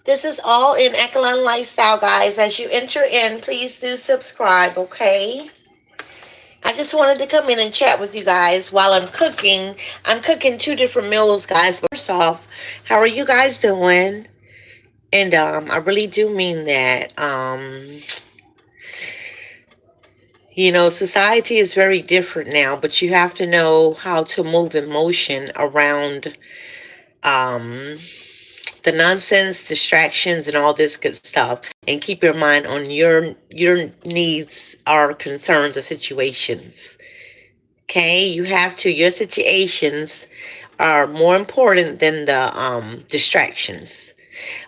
This is all in Echelon Lifestyle, guys. As you enter in, please do subscribe, okay? I just wanted to come in and chat with you guys while I'm cooking. I'm cooking two different meals, guys. But first off, how are you guys doing? And I really do mean that. Society is very different now, but you have to know how to move emotion around um the nonsense, distractions, and all this good stuff, and keep your mind on your needs or concerns or situations. Okay, you have to. Your situations are more important than the distractions.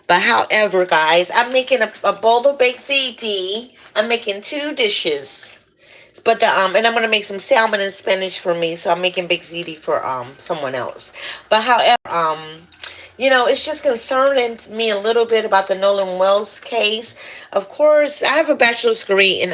But however, guys, I'm making a bowl of baked ziti. I'm making two dishes. But the and I'm gonna make some salmon and spinach for me, so I'm making baked ziti for someone else. But however, it's just concerning me a little bit about the Nolan Wells case. Of course, I have a bachelor's degree in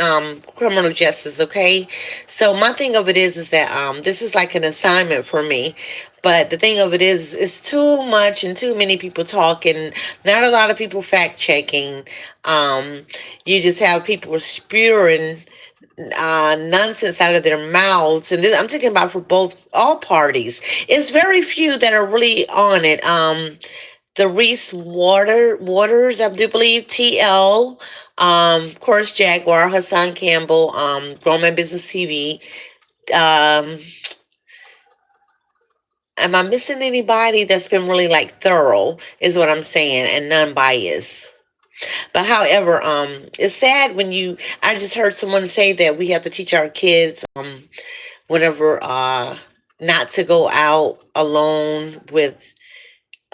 criminal justice. Okay, so my thing of it is that this is like an assignment for me. But the thing of it is, it's too much and too many people talking. Not a lot of people fact checking. Um, you just have people spewing nonsense out of their mouths, and this, I'm talking about for both all parties. It's very few that are really on it. The Reese Waters, I do believe, TL, of course, Jaguar, Hassan Campbell, Grown Man Business TV. Um, am I missing anybody that's been really like thorough? Is what I'm saying, and non-biased. But however, it's sad when you. I just heard someone say that we have to teach our kids, whenever, not to go out alone with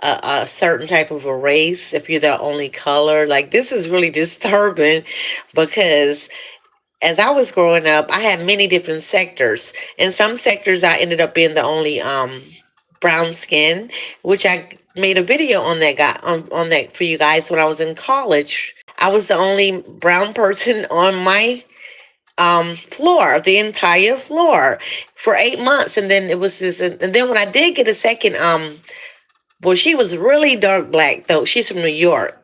a certain type of a race if you're the only color. Like, this is really disturbing because as I was growing up, I had many different sectors. In some sectors, I ended up being the only brown skin, which I made a video on that guy on that for you guys when I was in college. I was the only brown person on my floor, the entire floor, for 8 months, and then it was this, and then when I did get a second, well, she was really dark black though. She's from New York.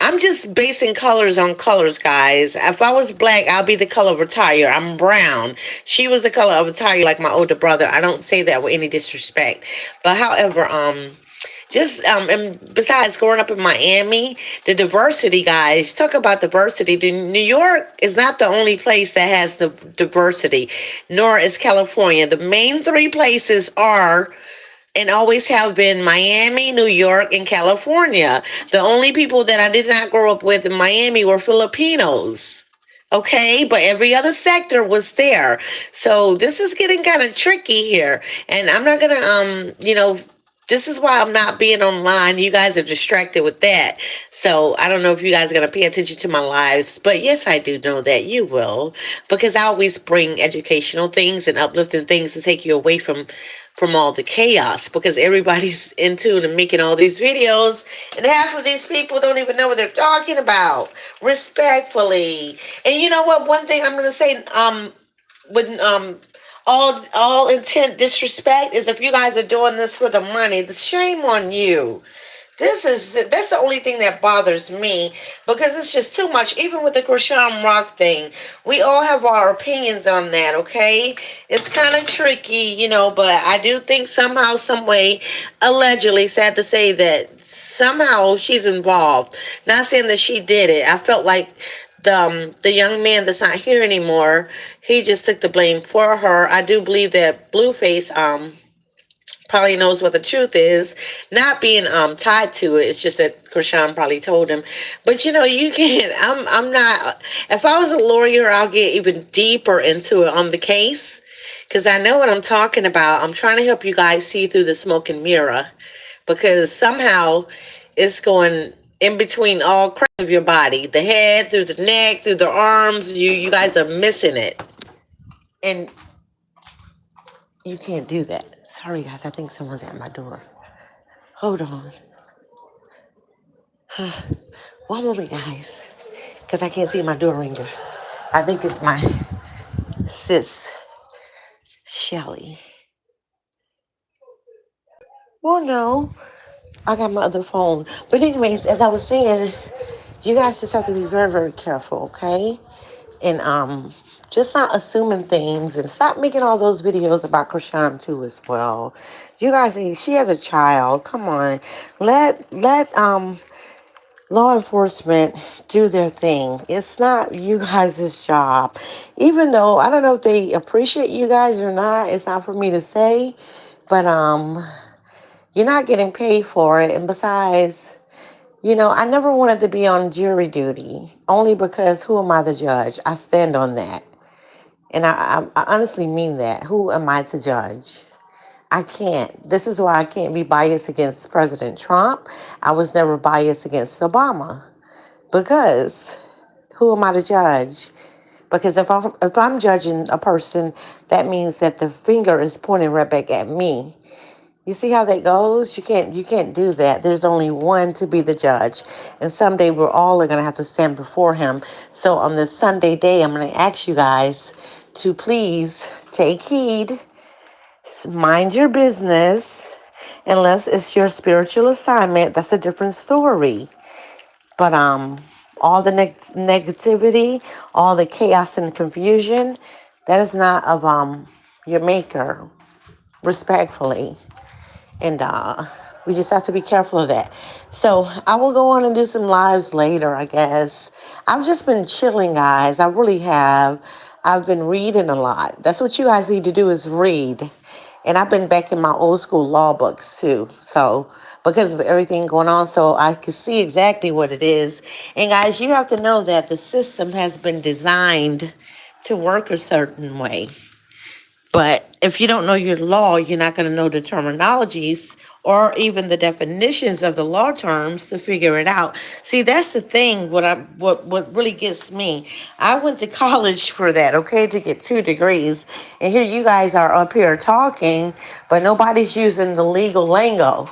I'm just basing colors on colors, guys. If I was black, I'll be the color of attire. I'm brown. She was the color of attire, like my older brother. I don't say that with any disrespect. But however, just and besides growing up in Miami, the diversity, guys, talk about diversity. New York is not the only place that has the diversity, nor is California. The main three places are and always have been Miami, New York, and California. The only people that I did not grow up with in Miami were Filipinos. Okay, but every other sector was there. So this is getting kind of tricky here. And I'm not gonna this is why I'm not being online. You guys are distracted with that. So I don't know if you guys are gonna pay attention to my lives, but yes, I do know that you will. Because I always bring educational things and uplifting things to take you away from all the chaos, because everybody's into and making all these videos, and half of these people don't even know what they're talking about, respectfully. And you know what, one thing I'm going to say, with all intent disrespect, is if you guys are doing this for the money, the shame on you. That's the only thing that bothers me, because it's just too much. Even with the Krishan Rock thing, we all have our opinions on that. Okay, it's kind of tricky, but I do think somehow, some way, allegedly, sad to say, that somehow she's involved. Not saying that she did it. I felt like the young man that's not here anymore, he just took the blame for her. I do believe that Blueface probably knows what the truth is, not being tied to it. It's just that Krishan probably told him. But you can't. I'm not. If I was a lawyer, I'll get even deeper into it on the case, because I know what I'm talking about. I'm trying to help you guys see through the smoke and mirror, because somehow it's going in between all cracks of your body, the head, through the neck, through the arms. You guys are missing it, and you can't do that. Sorry, guys. I think someone's at my door. Hold on. One moment, guys. Because I can't see my door ringer. I think it's my sis, Shelly. Well, no. I got my other phone. But anyways, as I was saying, you guys just have to be very, very careful, okay? And just not assuming things, and stop making all those videos about Krishan too as well. You guys, she has a child. Come on. Let law enforcement do their thing. It's not you guys' job. Even though I don't know if they appreciate you guys or not, it's not for me to say. But you're not getting paid for it. And besides, I never wanted to be on jury duty, only because who am I to judge? I stand on that. And I honestly mean that. Who am I to judge? I can't. This is why I can't be biased against President Trump. I was never biased against Obama. Because who am I to judge? Because if I'm judging a person, that means that the finger is pointing right back at me. You see how that goes? You can't do that. There's only one to be the judge. And someday we're all gonna have to stand before him. So on this Sunday day, I'm gonna ask you guys to please take heed, mind your business, unless it's your spiritual assignment. That's a different story. But all the negativity, all the chaos and confusion, that is not of your maker, respectfully. And we just have to be careful of that. So I will go on and do some lives later, I guess. I've just been chilling, guys. I really have. I've been reading a lot. That's what you guys need to do, is read. And I've been back in my old school law books too. So because of everything going on, so I can see exactly what it is. And guys, you have to know that the system has been designed to work a certain way. But if you don't know your law, you're not going to know the terminologies or even the definitions of the law terms to figure it out. See, that's the thing. What really gets me. I went to college for that, okay, to get 2 degrees, and here you guys are up here talking, but nobody's using the legal lingo.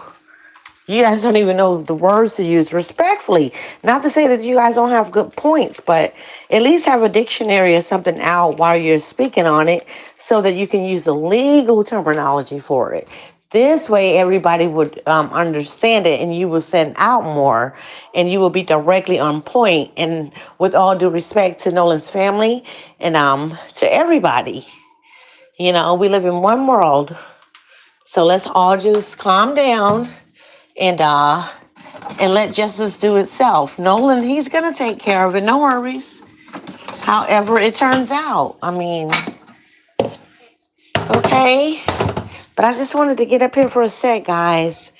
You guys don't even know the words to use, respectfully. Not to say that you guys don't have good points, but at least have a dictionary or something out while you're speaking on it so that you can use the legal terminology for it. This way, everybody would understand it, and you will send out more, and you will be directly on point. And with all due respect to Nolan's family and to everybody, we live in one world. So let's all just calm down and let justice do itself. Nolan, he's gonna take care of it. No worries. However it turns out. I mean, okay. But I just wanted to get up here for a sec, guys.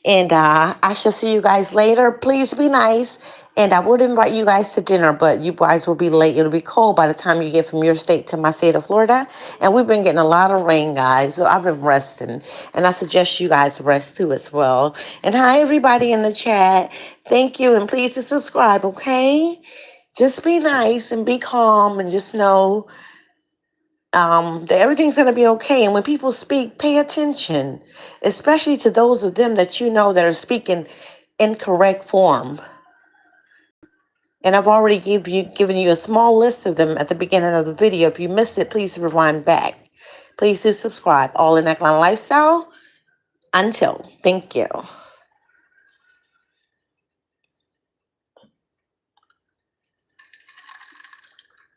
And I shall see you guys later. Please be nice. And I would invite you guys to dinner, but you guys will be late. It'll be cold by the time you get from your state to my state of Florida. And we've been getting a lot of rain, guys. So I've been resting. And I suggest you guys rest too as well. And hi, everybody in the chat. Thank you. And please to subscribe, okay? Just be nice and be calm and just know that everything's going to be okay. And when people speak, pay attention, especially to those of them that you know that are speaking in correct form. And I've already given you a small list of them at the beginning of the video. If you missed it, please rewind back. Please do subscribe. All in that kind of lifestyle. Until. Thank you.